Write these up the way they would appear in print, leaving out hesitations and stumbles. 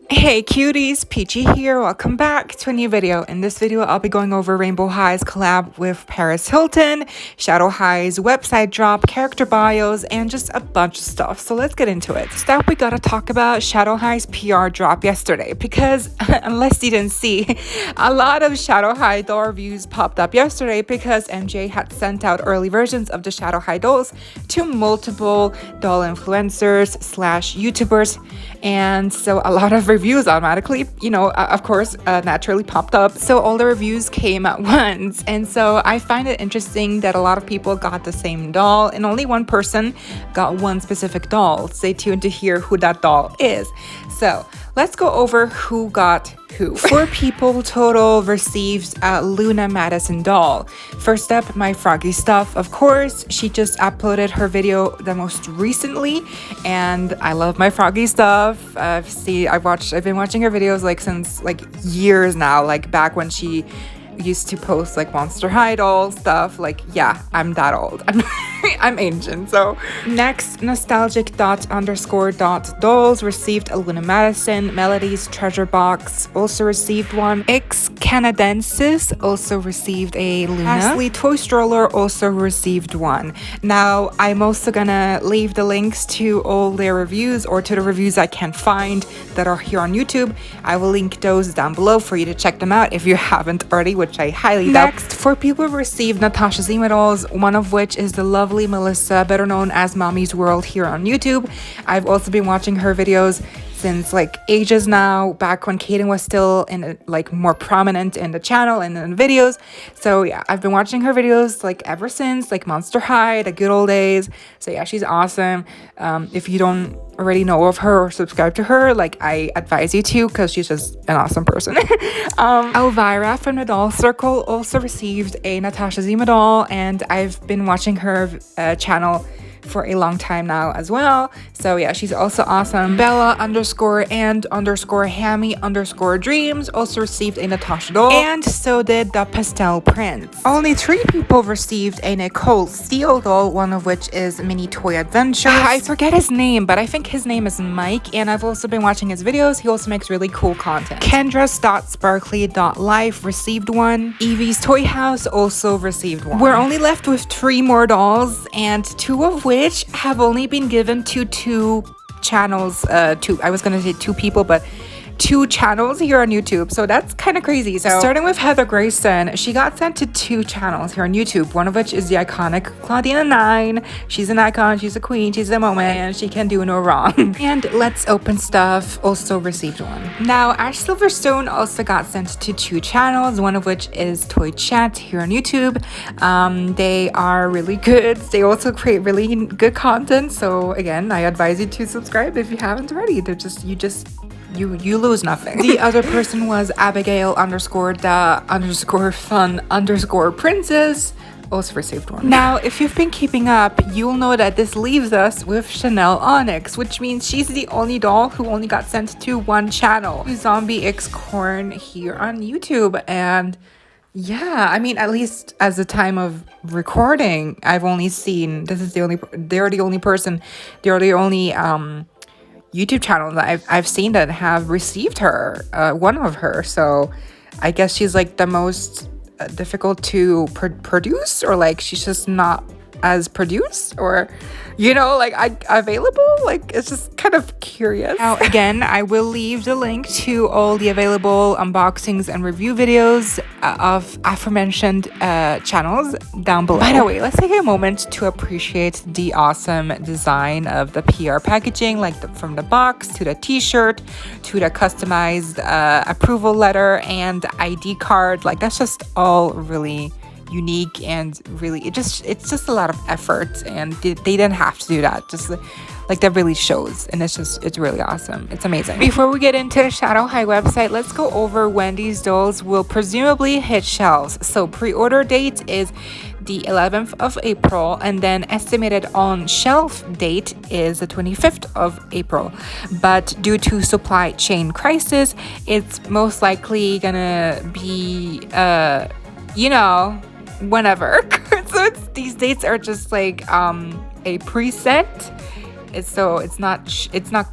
Hey cuties, Peachy here. Welcome back to a new video. In this video, I'll be going over Rainbow High's collab with Paris Hilton, Shadow High's website drop, character bios, and just a bunch of stuff. So let's get into it. First up, we gotta talk about Shadow High's PR drop yesterday because unless you didn't see, a lot of Shadow High doll reviews popped up yesterday because MJ had sent out early versions of the Shadow High dolls to multiple doll influencers slash YouTubers, and so a lot of reviews automatically, of course, naturally popped up. So all the reviews came at once. And so I find it interesting that a lot of people got the same doll and only one person got one specific doll. Stay tuned to hear who that doll is. So let's go over who got who. 4 people total received a Luna Madison doll. First up, my Froggy Stuff, of course. She just uploaded her video the most recently, and I love my Froggy Stuff. I've been watching her videos since years now, back when she used to post Monster High doll stuff. Yeah, I'm that old. I'm ancient. So next, nostalgic._dolls received a Luna Madison. Melody's Treasure Box also received one. X Canadensis also received a Luna. Ainsley Toy Stroller also received one. Now I'm also gonna leave the links to all their reviews, or to the reviews I can find that are here on YouTube. I will link those down below for you to check them out if you haven't already, which I highly doubt. Next, 4 people received Natasha Zima dolls, one of which is the lovely Melissa, better known as Mommy's World here on YouTube. I've also been watching her videos since ages now, back when Kaden was still in more prominent in the channel and in the videos. So yeah, I've been watching her videos ever since Monster High, the good old days. So yeah, she's awesome. If you don't already know of her or subscribe to her, I advise you to, because she's just an awesome person. Elvira from the Doll Circle also received a Natasha Zima doll, and I've been watching her channel for a long time now as well. So yeah, she's also awesome. Bella_and_Hammy_dreams also received a Natasha doll, and so did the Pastel Prince. Only 3 people received a Nicole Steele doll, one of which is Mini Toy Adventures. I forget his name, but I think his name is Mike, and I've also been watching his videos. He also makes really cool content. Kendras.sparkly.life received one. Evie's Toy House also received one. We're only left with 3 more dolls, and 2 of which have only been given to 2 channels. I was gonna say 2 people, but 2 channels here on YouTube. So that's kind of crazy. So starting with Heather Grayson, she got sent to 2 channels here on YouTube, one of which is the iconic Claudina 9. She's an icon, she's a queen, she's a moment, and she can do no wrong. And Let's Open Stuff also received one. Now Ash Silverstone also got sent to 2 channels, one of which is Toy Chat here on YouTube. They are really good. They also create really good content. So again, I advise you to subscribe if you haven't already. You lose nothing. The other person was Abigail_the_fun_princess, also received one. Now, if you've been keeping up, you'll know that this leaves us with Chanel Onyx, which means she's the only doll who only got sent to 1 channel. Zombie X Corn here on YouTube. And yeah, I mean, at least as the time of recording, I've only seen, they're the only YouTube channels that I've seen that have received her, one of her. So I guess she's the most difficult to produce, or she's just not as produced, or available. It's just kind of curious. Now again, I will leave the link to all the available unboxings and review videos of aforementioned channels down below. By the way, let's take a moment to appreciate the awesome design of the PR packaging, from the box to the t-shirt to the customized approval letter and ID card. That's just all really unique, and really it's just a lot of effort, and they didn't have to do that. Just that really shows, and it's really awesome. It's amazing. Before we get into the Shadow High website, let's go over when these dolls will presumably hit shelves. So pre-order date is the 11th of April, and then estimated on shelf date is the 25th of April. But due to supply chain crisis, it's most likely gonna be whenever. So these dates are just a preset. So it's not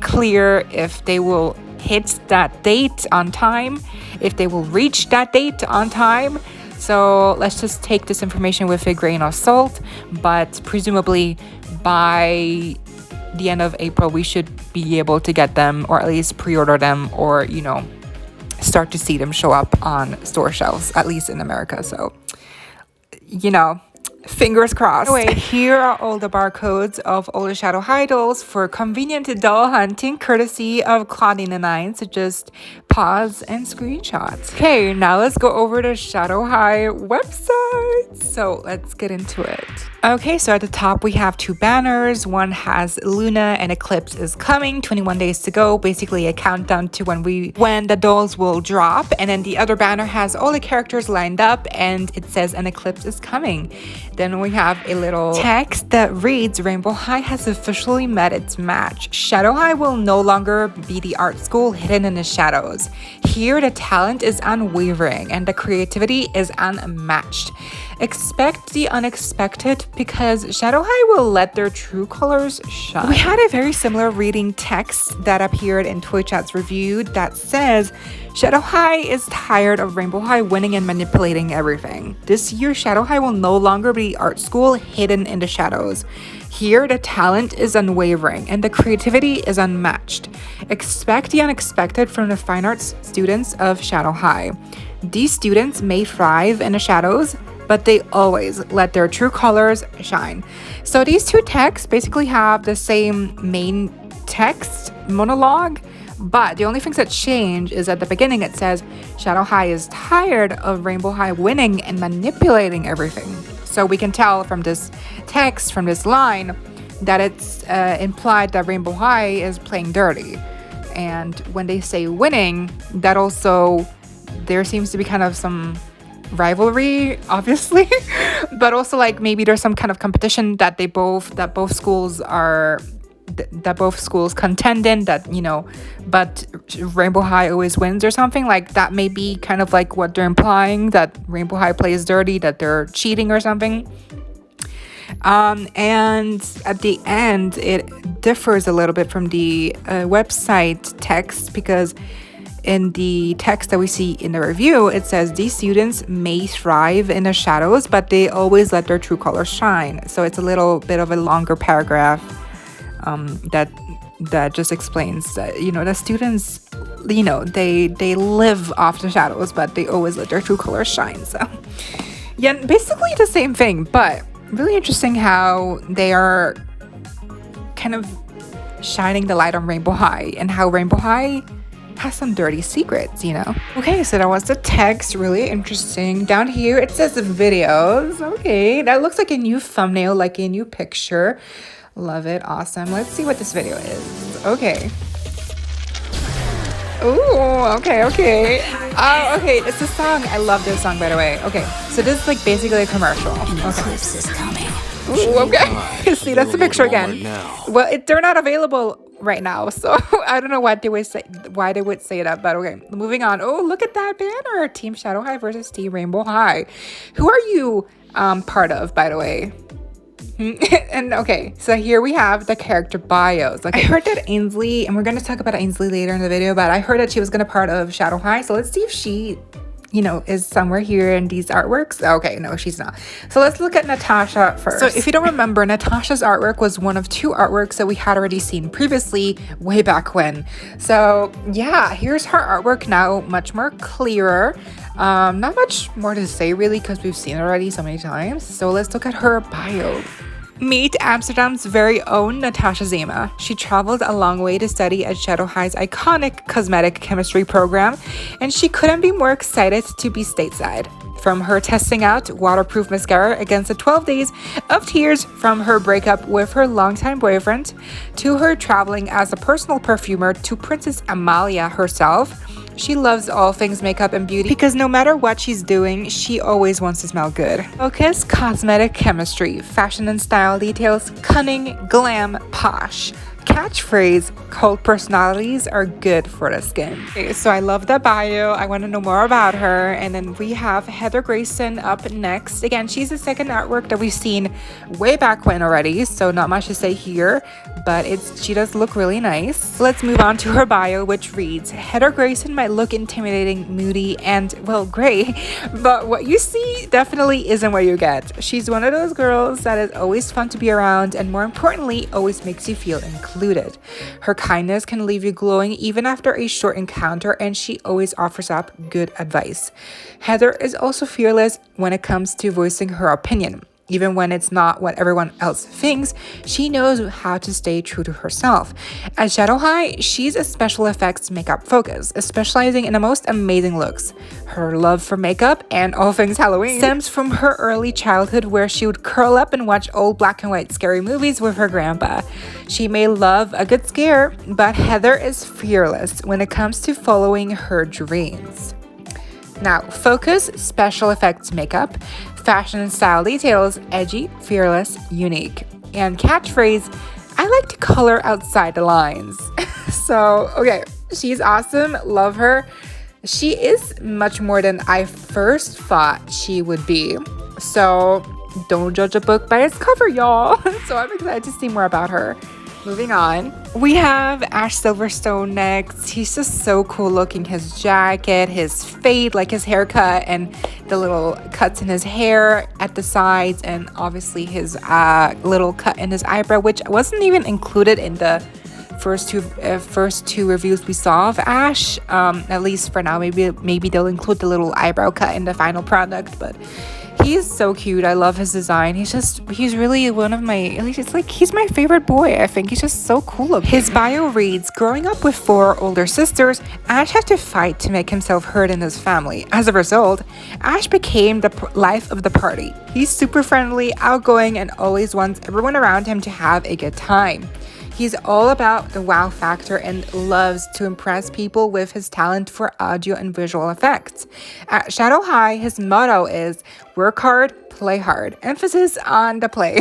clear if they will hit that date on time, if they will reach that date on time. So let's just take this information with a grain of salt, but presumably by the end of April we should be able to get them, or at least pre-order them, or start to see them show up on store shelves, at least in America. So fingers crossed. Anyway, here are all the barcodes of all the Shadow High dolls for convenient doll hunting, courtesy of Claudine9. So just pause and screenshots. Okay, now let's go over to Shadow High website. So let's get into it. Okay, so at the top we have two banners. One has Luna and Eclipse is coming, 21 days to go, basically a countdown to when the dolls will drop. And then the other banner has all the characters lined up and it says an eclipse is coming. Then we have a little text that reads, Rainbow High has officially met its match. Shadow High will no longer be the art school hidden in the shadows. Here the talent is unwavering and the creativity is unmatched. Expect the unexpected because Shadow High will let their true colors shine. We had a very similar reading text that appeared in Toy Chat's review that says, Shadow High is tired of Rainbow High winning and manipulating everything. This year, Shadow High will no longer be art school hidden in the shadows. Here, the talent is unwavering and the creativity is unmatched. Expect the unexpected from the fine arts students of Shadow High. These students may thrive in the shadows, but they always let their true colors shine. So these two texts basically have the same main text monologue, but the only things that change is at the beginning it says Shadow High is tired of Rainbow High winning and manipulating everything. So we can tell from this text, from this line, that it's implied that Rainbow High is playing dirty. And when they say winning, that also, there seems to be kind of some rivalry, obviously, but also like maybe there's some kind of competition that both schools contend in, but Rainbow High always wins or something like that. May be kind of like what they're implying, that Rainbow High plays dirty, that they're cheating or something. And at the end it differs a little bit from the website text, because in the text that we see in the review, it says these students may thrive in the shadows, but they always let their true colors shine. So it's a little bit of a longer paragraph that just explains that the students, they live off the shadows, but they always let their true colors shine. So yeah, basically the same thing, but really interesting how they are kind of shining the light on Rainbow High and how Rainbow High has some dirty secrets, Okay, so that was the text. Really interesting. Down here it says the videos. Okay, that looks like a new thumbnail, like a new picture. Love it. Awesome. Let's see what this video is. Okay. Ooh, okay. Oh, okay, it's a song. I love this song, by the way. Okay, so this is like basically a commercial. Okay. Eclipse is coming. Ooh, okay. See, that's the picture again. Well, they're not available right now, so I don't know why they would say that, but okay, moving on. Oh, look at that banner. Team Shadow High versus Team Rainbow High. Who are you part of, by the way? And okay, so here we have the character bios. Like, I heard that Ainsley, and we're going to talk about Ainsley later in the video, but I heard that she was going to part of Shadow High, so let's see if she is somewhere here in these artworks. Okay, no, she's not. So let's look at Natasha first. So if you don't remember, Natasha's artwork was one of two artworks that we had already seen previously, way back when. So yeah, here's her artwork now, much more clearer. Not much more to say really, because we've seen it already so many times. So let's look at her bio. Meet Amsterdam's very own Natasha Zima. She traveled a long way to study at Shadow High's iconic cosmetic chemistry program, and she couldn't be more excited to be stateside. From her testing out waterproof mascara against the 12 days of tears from her breakup with her longtime boyfriend, to her traveling as a personal perfumer to Princess Amalia herself, she loves all things makeup and beauty, because no matter what she's doing, she always wants to smell good. Focus, cosmetic chemistry, fashion and style details, cunning, glam, posh. Catchphrase, cult personalities are good for the skin. Okay, so I love the bio. I want to know more about her. And then we have Heather Grayson up next. Again, she's the second artwork that we've seen way back when already, so not much to say here, but she does look really nice. Let's move on to her bio, which reads, Heather Grayson might look intimidating, moody, and, well, gray, but what you see definitely isn't what you get. She's one of those girls that is always fun to be around, and more importantly, always makes you feel included. Her kindness can leave you glowing even after a short encounter, and she always offers up good advice. Heather is also fearless when it comes to voicing her opinion. Even when it's not what everyone else thinks, she knows how to stay true to herself. At Shadow High, she's a special effects makeup focus, specializing in the most amazing looks. Her love for makeup and all things Halloween stems from her early childhood, where she would curl up and watch old black and white scary movies with her grandpa. She may love a good scare, but Heather is fearless when it comes to following her dreams. Now, focus, special effects makeup, fashion and style details, edgy, fearless, unique. And catchphrase, I like to color outside the lines. So, okay, she's awesome. Love her. She is much more than I first thought she would be. So, don't judge a book by its cover, y'all. So, I'm excited to see more about her. Moving on, we have Ash Silverstone next. He's just so cool looking. His jacket, his fade, like his haircut, and the little cuts in his hair at the sides, and obviously his little cut in his eyebrow, which wasn't even included in the first two reviews we saw of Ash. At least for now, maybe they'll include the little eyebrow cut in the final product, but he is so cute. I love his design. He's really one of my, at least it's like he's my favorite boy. I think he's just so cool looking. His bio reads, growing up with 4 older sisters, Ash had to fight to make himself heard in his family. As a result, Ash became the life of the party. He's super friendly, outgoing, and always wants everyone around him to have a good time. He's all about the wow factor and loves to impress people with his talent for audio and visual effects. At Shadow High, his motto is work hard, play hard. Emphasis on the play.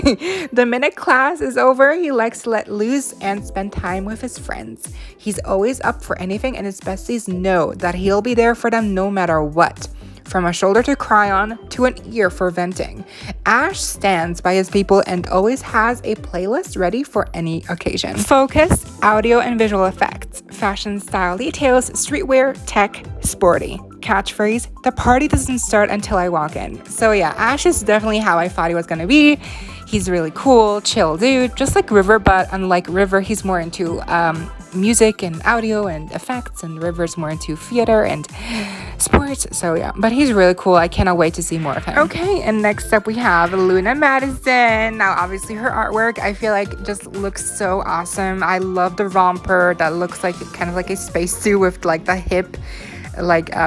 The minute class is over, he likes to let loose and spend time with his friends. He's always up for anything, and his besties know that he'll be there for them no matter what. From a shoulder to cry on to an ear for venting, Ash stands by his people and always has a playlist ready for any occasion. Focus, audio and visual effects, fashion style details, streetwear, tech, sporty. Catchphrase, the party doesn't start until I walk in. So yeah, Ash is definitely how I thought he was gonna be. He's really cool, chill dude, just like River, but unlike River, he's more into music and audio and effects, and River's more into theater and sports. So yeah, but he's really cool. I cannot wait to see more of him. Okay, and next up we have Luna Madison. Now obviously her artwork I feel like just looks so awesome. I love the romper that looks like kind of like a spacesuit with like the hip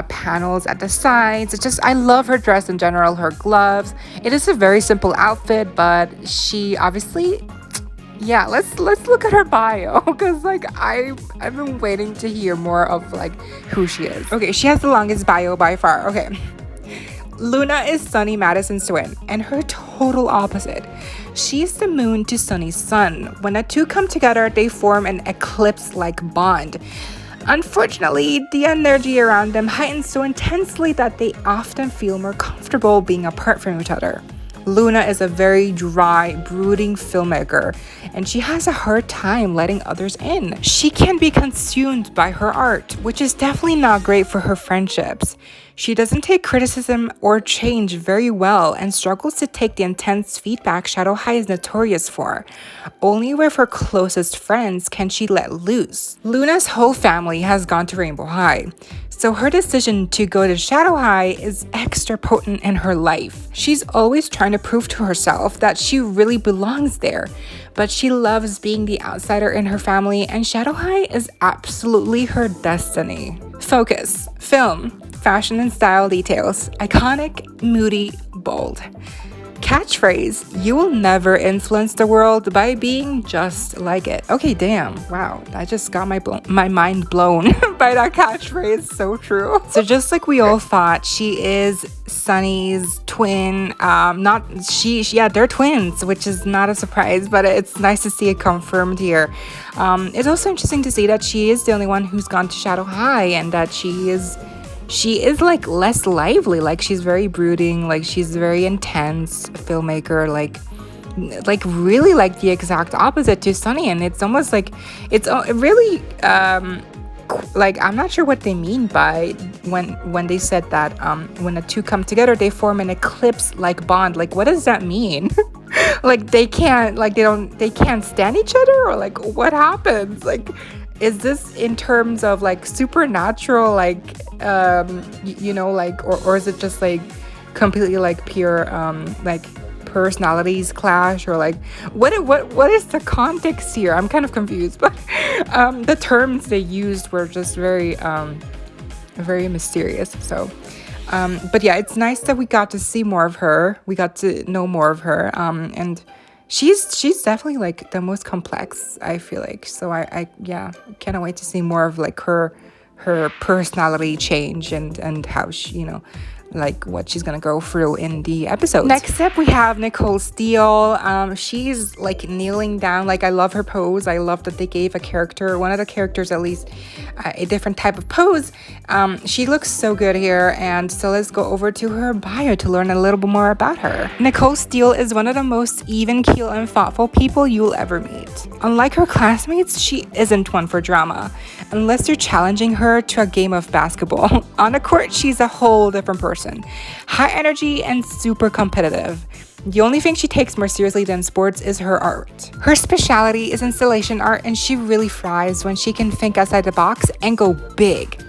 panels at the sides. It's just, I love her dress in general, her gloves. It is a very simple outfit, but she obviously, yeah, let's look at her bio, because like I've been waiting to hear more of like who she is. Okay, she has the longest bio by far. Okay, Luna is Sunny Madison's twin and her total opposite. She's the moon to Sunny's sun. When the two come together, they form an eclipse-like bond. Unfortunately, the energy around them heightens so intensely that they often feel more comfortable being apart from each other. Luna is a very dry, brooding filmmaker, and she has a hard time letting others in. She can be consumed by her art, which is definitely not great for her friendships. She doesn't take criticism or change very well and struggles to take the intense feedback Shadow High is notorious for. Only with her closest friends can she let loose. Luna's whole family has gone to Rainbow High, so her decision to go to Shadow High is extra potent in her life. She's always trying to prove to herself that she really belongs there, but she loves being the outsider in her family, and Shadow High is absolutely her destiny. Focus, film, fashion and style details, iconic, moody, bold. Catchphrase, you will never influence the world by being just like it. Okay, damn. Wow, I just got my mind blown by that catchphrase. So true. So just like we all thought, she is Sunny's twin. Yeah, they're twins, which is not a surprise, but it's nice to see it confirmed here. It's also interesting to see that she is the only one who's gone to Shadow High, and that she is like less lively. Like, she's very brooding, like she's very intense filmmaker, like really like the exact opposite to Sunny. And it's almost like it's really like, I'm not sure what they mean by when they said that when the two come together they form an eclipse like bond. Like, what does that mean? Like, they can't stand each other, or like what happens? Like, is this in terms of like supernatural, like like, or is it just like completely like pure like personalities clash, or like what is the context here? I'm kind of confused, but the terms they used were just very mysterious. So but yeah, it's nice that we got to see more of her, we got to know more of her, and she's definitely like the most complex, I feel like. So I cannot wait to see more of like her personality change, and how she, like what she's gonna go through in the episode. Next up, we have Nicole Steele. She's like kneeling down. Like, I love her pose. I love that they gave one of the characters at least, a different type of pose. She looks so good here, and so let's go over to her bio to learn a little bit more about her. Nicole Steele is one of the most even-keeled and thoughtful people you'll ever meet. Unlike her classmates, she isn't one for drama, unless you're challenging her to a game of basketball. On the court, she's a whole different person. High energy and super competitive. The only thing she takes more seriously than sports is her art. Her specialty is installation art, and she really thrives when she can think outside the box and go big.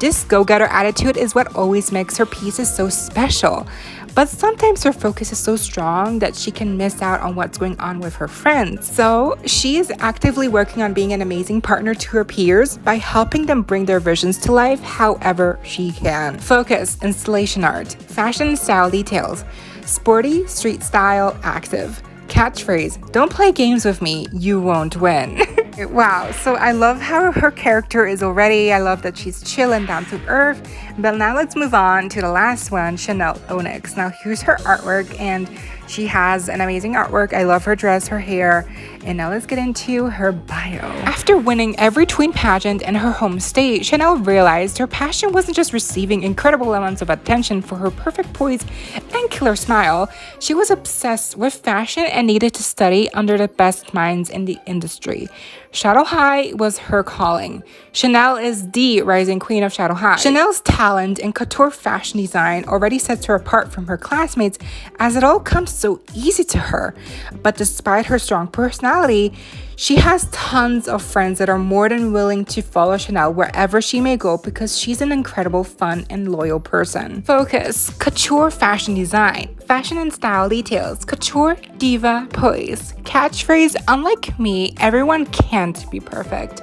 This go-getter attitude is what always makes her pieces so special. But sometimes her focus is so strong that she can miss out on what's going on with her friends. So she is actively working on being an amazing partner to her peers by helping them bring their visions to life however she can. Focus, installation art, fashion and style details, sporty, street style, active. Catchphrase, don't play games with me, you won't win. Wow, so I love how her character is already. I love that she's chill and down to earth. But now let's move on to the last one, Chanel Onyx. Now here's her artwork, and she has an amazing artwork. I love her dress, her hair. And now let's get into her bio. After winning every tween pageant in her home state, Chanel realized her passion wasn't just receiving incredible amounts of attention for her perfect poise and killer smile. She was obsessed with fashion and needed to study under the best minds in the industry. Shadow High was her calling. Chanel is the rising queen of Shadow High. Chanel's talent in couture fashion design already sets her apart from her classmates, as it all comes so easy to her. But despite her strong personality, she has tons of friends that are more than willing to follow Chanel wherever she may go, because she's an incredible, fun, and loyal person. Focus, couture fashion design, fashion and style details, couture, diva, poise. Catchphrase, unlike me, everyone can't be perfect.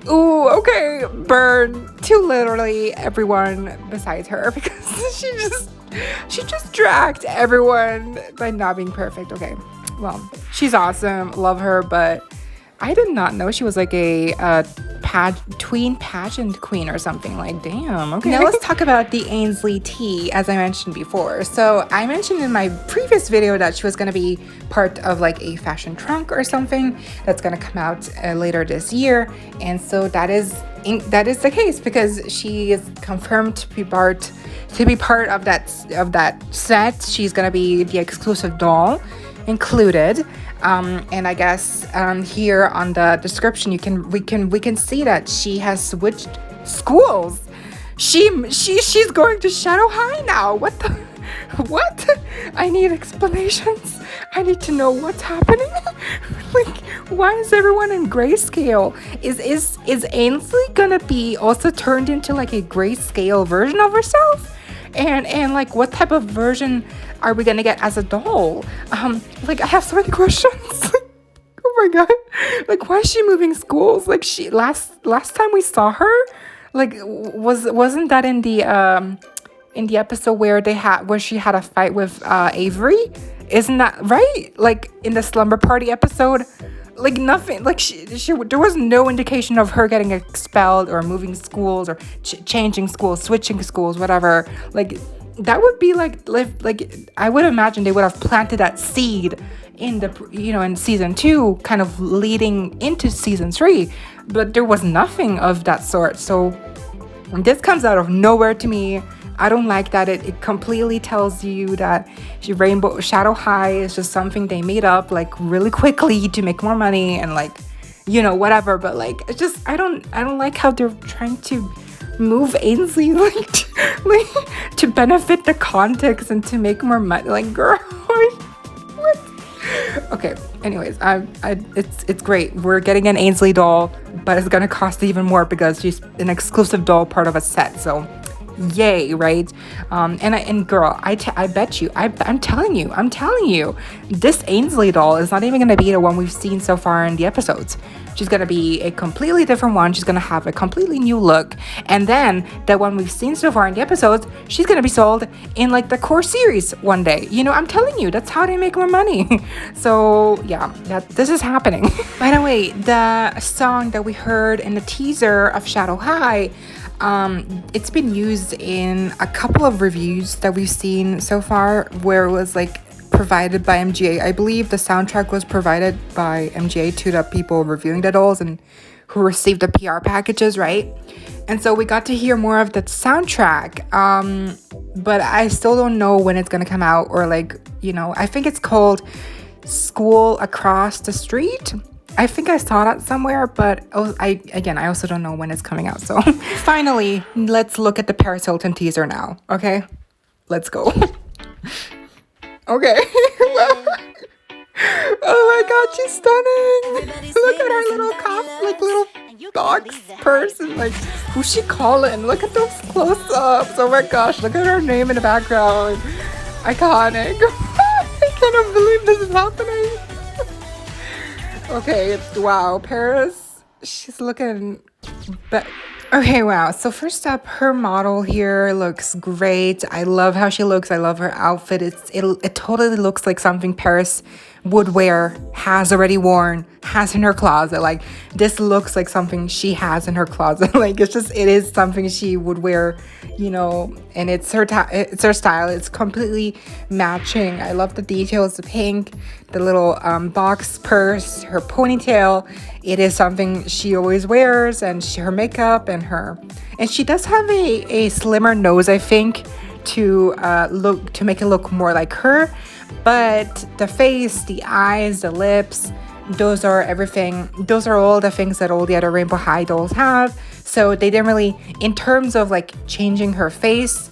Ooh, okay, burn to literally everyone besides her, because she just dragged everyone by not being perfect. Okay, well, she's awesome, love her, but I did not know she was like a tween pageant queen or something. Like, damn, okay. Now let's talk about the Ainsley tea, as I mentioned before. So I mentioned in my previous video that she was going to be part of like a fashion trunk or something that's going to come out later this year. And so that is the case, because she is confirmed to be part of that set. She's going to be the exclusive doll included. And I guess here on the description we can see that she has switched schools. She's going to Shadow High now. What? I need explanations. I need to know what's happening. Like, why is everyone in grayscale? Is Ainsley gonna be also turned into like a grayscale version of herself? And like, what type of version are we gonna get as a doll? Like, I have so many questions. Oh my god! Like, why is she moving schools? Like, she last time we saw her, like, wasn't that in the episode where she had a fight with Avery, Isn't that right? Like in the slumber party episode, like nothing, like she there was no indication of her getting expelled or moving schools or changing schools, switching schools, whatever. Like that would be like I would imagine they would have planted that seed in the, you know, in season 2, kind of leading into season 3, but there was nothing of that sort. So this comes out of nowhere to me. I don't like that. It completely tells you that Rainbow Shadow High is just something they made up like really quickly to make more money and like, you know, whatever. But like, it's just, I don't like how they're trying to move Ainsley like to benefit the context and to make more money. Like, girl, what? Okay, anyways, it's great. We're getting an Ainsley doll, but it's gonna cost even more because she's an exclusive doll, part of a set. So yay, right? And girl, I bet you, I'm telling you, this Ainsley doll is not even gonna be the one we've seen so far in the episodes. She's gonna be a completely different one. She's gonna have a completely new look, and then the one we've seen so far in the episodes, she's gonna be sold in like the core series one day. You know, I'm telling you, that's how they make more money. So yeah, this is happening. By the way, the song that we heard in the teaser of Shadow High, it's been used in a couple of reviews that we've seen so far where it was like provided by MGA. I believe the soundtrack was provided by MGA to the people reviewing the dolls and who received the PR packages, right? And so we got to hear more of the soundtrack, but I still don't know when it's gonna come out, or like, you know, I think it's called School Across the Street. I think I saw that somewhere, but I also don't know when it's coming out. So finally, let's look at the Paris Hilton teaser now. Okay, let's go. Okay. Oh my God, she's stunning. Look at her little cuff, like little box person. Like, who's she calling? Look at those close-ups. Oh my gosh, look at her name in the background. Iconic. I cannot believe this is happening. Okay, wow, Paris, she's looking okay, wow. So first up, her model here looks great. I love how she looks. I love her outfit. It totally looks like something Paris would wear, has already worn, has in her closet. Like, this looks like something she has in her closet. Like, it is something she would wear, you know, and it's her style. It's completely matching. I love the details, the pink, the little box purse, her ponytail. It is something she always wears, and her makeup and she does have a slimmer nose, I think, to make it look more like her. But the face, the eyes, the lips, those are everything. Those are all the things that all the other Rainbow High dolls have. So they didn't really, in terms of like changing her face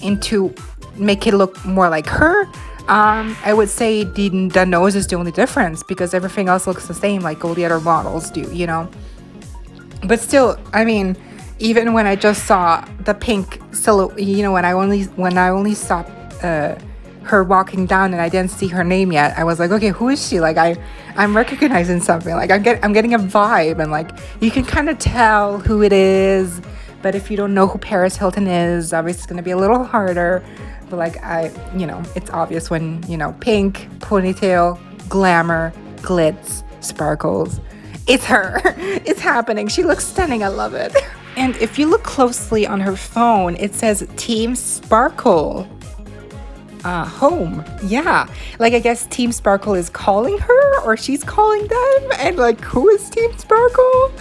into make it look more like her, I would say the nose is the only difference, because everything else looks the same like all the other models do, you know. But still, I mean, even when I just saw the pink silhouette, you know, when I only saw her walking down and I didn't see her name yet, I was like, okay, who is she? Like, I'm recognizing something. Like, I'm getting a vibe, and like you can kind of tell who it is. But if you don't know who Paris Hilton is, obviously it's gonna be a little harder. But like, it's obvious when, you know, pink, ponytail, glamour, glitz, sparkles. It's her. It's happening. She looks stunning. I love it. And if you look closely on her phone, it says Team Sparkle. Home. Yeah. Like, I guess Team Sparkle is calling her, or she's calling them. And like, who is Team Sparkle?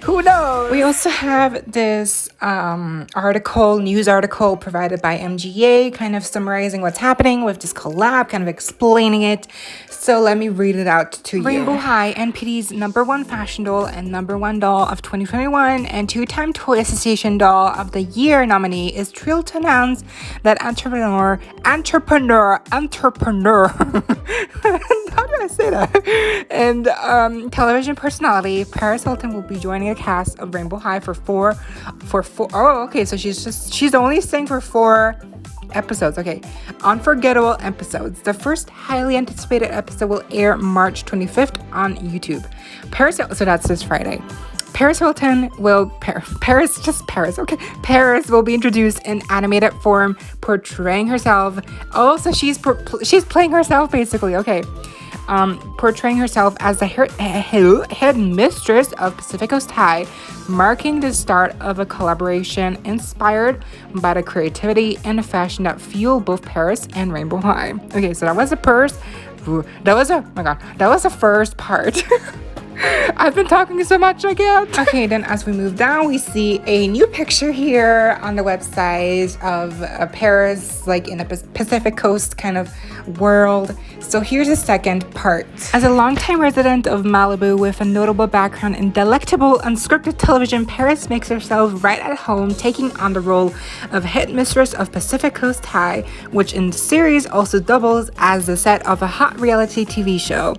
Who knows? We also have this news article provided by MGA, kind of summarizing what's happening with this collab, kind of explaining it. So let me read it out to you. Rainbow High, NPD's #1 fashion doll and #1 doll of 2021 and 2-time Toy Association Doll of the Year nominee is thrilled to announce that entrepreneur, how do I say that? And television personality Paris Hilton will be joining a cast of Rainbow High for four. Oh, okay. So she's only staying for 4 episodes. Okay, unforgettable episodes. The first highly anticipated episode will air March 25th on YouTube. So that's this Friday. Paris Hilton will Paris will be introduced in animated form, portraying herself. Also, she's playing herself basically. Okay. Portraying herself as the headmistress of Pacific Coast High, marking the start of a collaboration inspired by the creativity and fashion that fuel both Paris and Rainbow High. Okay, so that was the first part. I've been talking so much again. Okay, then as we move down, we see a new picture here on the website of Paris, like in a Pacific Coast kind of world. So here's the second part. As a longtime resident of Malibu with a notable background in delectable unscripted television, Paris makes herself right at home, taking on the role of headmistress of Pacific Coast High, which in the series also doubles as the set of a hot reality TV show.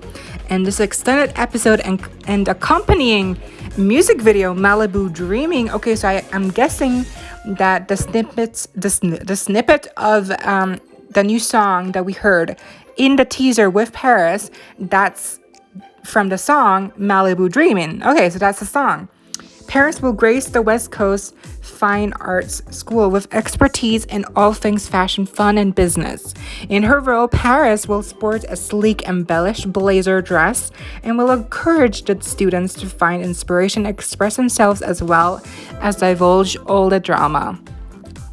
And this extended episode and accompanying music video, Malibu Dreaming. Okay, so I'm guessing that the snippet of the new song that we heard in the teaser with Paris, that's from the song Malibu Dreaming. Okay, so that's the song. Paris will grace the West Coast Fine Arts School with expertise in all things fashion, fun, and business. In her role, Paris will sport a sleek, embellished blazer dress and will encourage the students to find inspiration, express themselves, as well as divulge all the drama.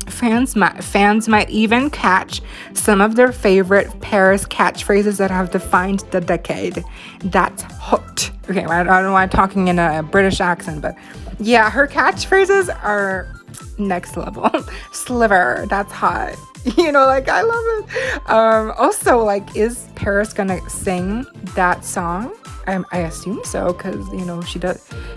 Fans might even catch some of their favorite Paris catchphrases that have defined the decade. That's hot. Okay, I don't know why I'm talking in a British accent, but yeah, her catchphrases are next level. Sliver, that's hot. You know, like, I love it. Also, like, is Paris gonna sing that song? I assume so, because, you know,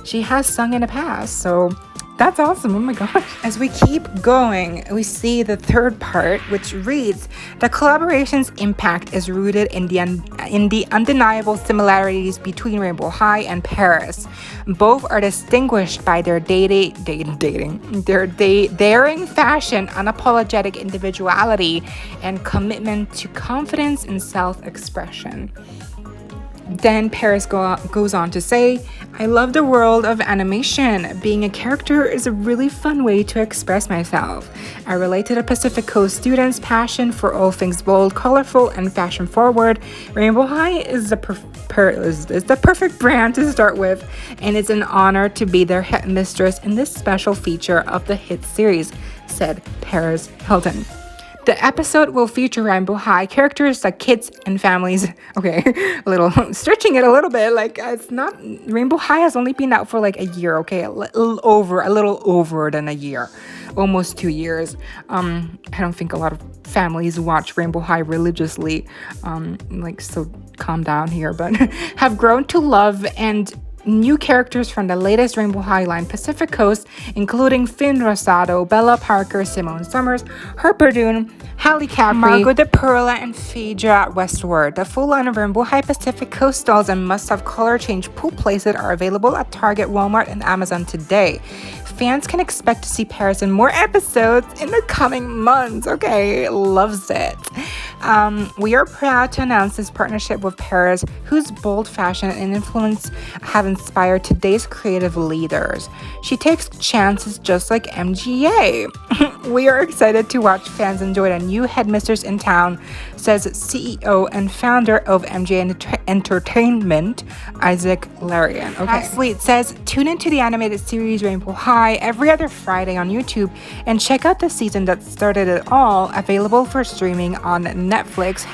she has sung in the past, so that's awesome. Oh my gosh. As we keep going, we see the third part, which reads, the collaboration's impact is rooted in the undeniable similarities between Rainbow High and Paris. Both are distinguished by their daring fashion, unapologetic individuality, and commitment to confidence and self-expression. Then Paris goes on to say, I love the world of animation. Being a character is a really fun way to express myself. I relate to the Pacific Coast students' passion for all things bold, colorful, and fashion forward. Rainbow High is the perfect brand to start with, and it's an honor to be their headmistress in this special feature of the hit series, said Paris Hilton. The episode will feature Rainbow High characters like kids and families. Okay, a little stretching it a little bit. Like, it's not, Rainbow High has only been out for like a year. Okay, a little over than a year, almost 2 years. I don't think a lot of families watch Rainbow High religiously. So calm down here, but have grown to love and new characters from the latest Rainbow High line Pacific Coast, including Finn Rosado, Bella Parker, Simone Summers, Harper Dune, Halle Capri, Margot de Perla, and Phaedra Westward. The full line of Rainbow High Pacific Coast dolls and must-have color change pool playset are available at Target, Walmart, and Amazon today. Fans can expect to see Paris in more episodes in the coming months. Okay, loves it. We are proud to announce this partnership with Paris, whose bold fashion and influence have inspired today's creative leaders. She takes chances just like MGA. We are excited to watch fans enjoy the new headmistress in town, says CEO and founder of MGA Entertainment, Isaac Larian. Okay. Lastly, it says, tune into the animated series Rainbow High every other Friday on YouTube and check out the season that started it all, available for streaming on Netflix.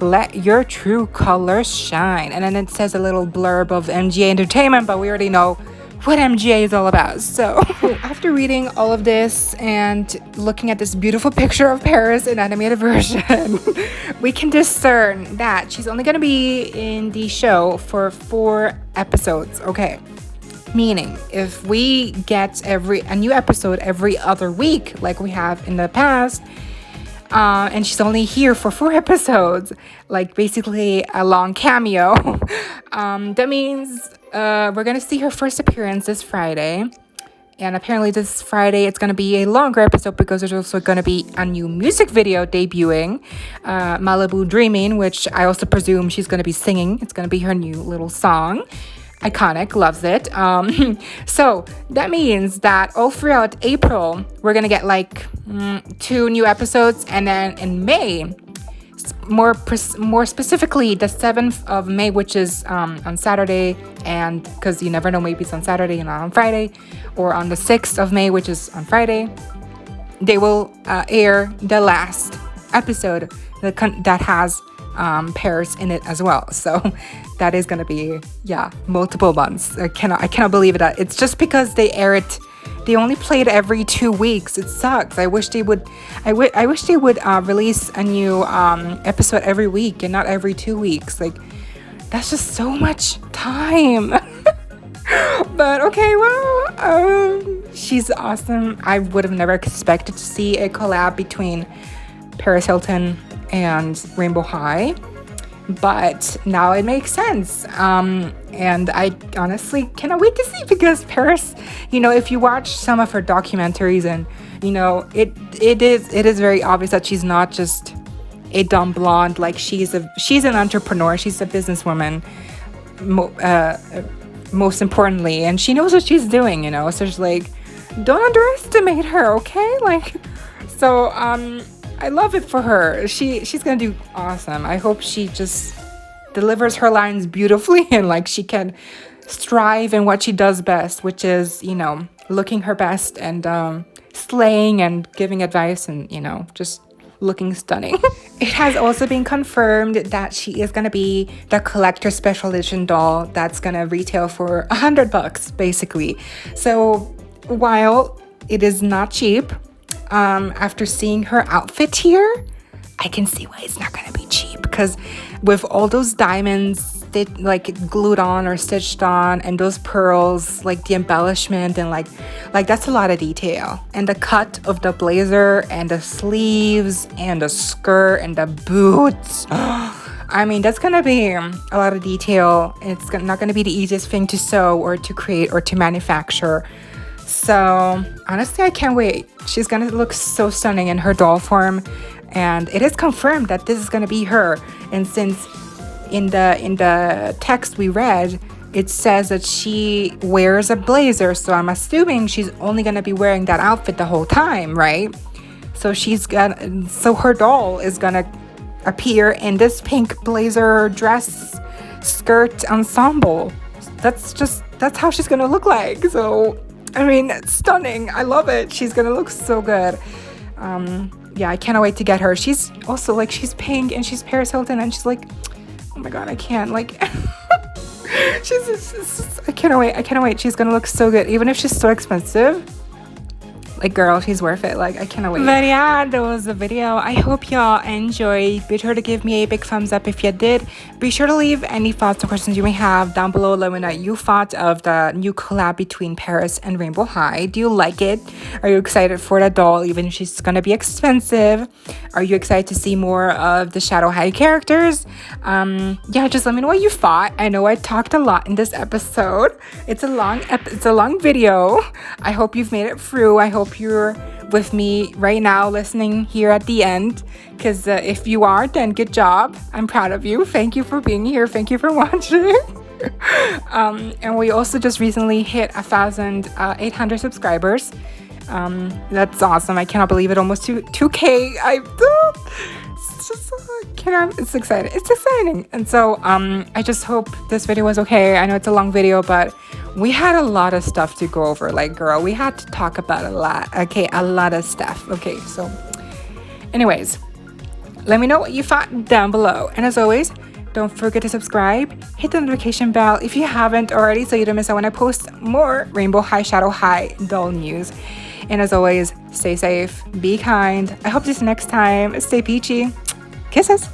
#let your true colors shine. And then it says a little blurb of MGA Entertainment, but we already know what MGA is all about. So after reading all of this and looking at this beautiful picture of Paris in animated version, we can discern that she's only going to be in the show for 4 episodes. Okay. Meaning, if we get a new episode every other week, like we have in the past, and she's only here for 4 episodes, like basically a long cameo, that means we're gonna see her first appearance this Friday. And apparently this Friday it's gonna be a longer episode because there's also gonna be a new music video debuting, Malibu Dreaming, which I also presume she's gonna be singing. It's gonna be her new little song. iconic, loves it. So that means that all throughout April, we're gonna get like 2 new episodes, and then in May, more specifically the 7th of May, which is on Saturday, and because you never know, maybe it's on Saturday and not on Friday, or on the 6th of May, which is on Friday, they will air the last episode that has Paris in it as well. So that is gonna be multiple months. I cannot believe it. It's just because they air it. They only play it every 2 weeks. It sucks. I wish they would. I wish they would release a new episode every week and not every 2 weeks. Like, that's just so much time. But okay, well, she's awesome. I would have never expected to see a collab between Paris Hilton and Rainbow High, but now it makes sense. And I honestly cannot wait to see, because Paris, if you watch some of her documentaries, and it is very obvious that she's not just a dumb blonde. Like, she's an entrepreneur, she's a businesswoman, most importantly, and she knows what she's doing, so she's like, don't underestimate her, okay? Like, so I love it for her. She's gonna do awesome. I hope she just delivers her lines beautifully, and like, she can strive in what she does best, which is looking her best and slaying and giving advice and just looking stunning. It has also been confirmed that she is gonna be the collector special edition doll that's gonna retail for $100 basically. So while it is not cheap, after seeing her outfit here, I can see why it's not gonna be cheap, because with all those diamonds like glued on or stitched on, and those pearls, like the embellishment, and like that's a lot of detail. And the cut of the blazer and the sleeves and the skirt and the boots, I mean, that's gonna be a lot of detail. It's not gonna be the easiest thing to sew or to create or to manufacture. So honestly, I can't wait. She's gonna look so stunning in her doll form, and it is confirmed that this is gonna be her. And since in the text we read, it says that she wears a blazer, so I'm assuming she's only gonna be wearing that outfit the whole time, right? So her doll is gonna appear in this pink blazer dress skirt ensemble. That's how she's gonna look like. So I mean, it's stunning. I love it. She's gonna look so good. I cannot wait to get her. She's also like, she's pink and she's Paris Hilton, and she's like, oh my god, I can't, like I cannot wait. She's gonna look so good, even if she's so expensive. Like, girl, she's worth it. Like, I cannot wait. But yeah, that was the video. I hope y'all enjoyed. Be sure to give me a big thumbs up if you did. Be sure to leave any thoughts or questions you may have down below. Let me know what you thought of the new collab between Paris and Rainbow High. Do you like it? Are you excited for the doll, even if she's gonna be expensive? Are you excited to see more of the Shadow High characters? Just let me know what you thought. I know I talked a lot in this episode. It's a long video. I hope you've made it through. I hope you're with me right now listening here at the end, because if you are, then good job. I'm proud of you. Thank you for being here. Thank you for watching. And we also just recently hit 1,800 subscribers. That's awesome. I cannot believe it. Almost 2K. It's exciting. And so I just hope this video was okay. I know it's a long video, but we had a lot of stuff to go over. Like, girl, we had to talk about a lot. Okay, a lot of stuff. Okay, so anyways, let me know what you thought down below. And as always, don't forget to subscribe, hit the notification bell if you haven't already, so you don't miss out when I post more Rainbow High, Shadow High doll news. And as always, stay safe, be kind. I hope this next time. Stay peachy. Kisses.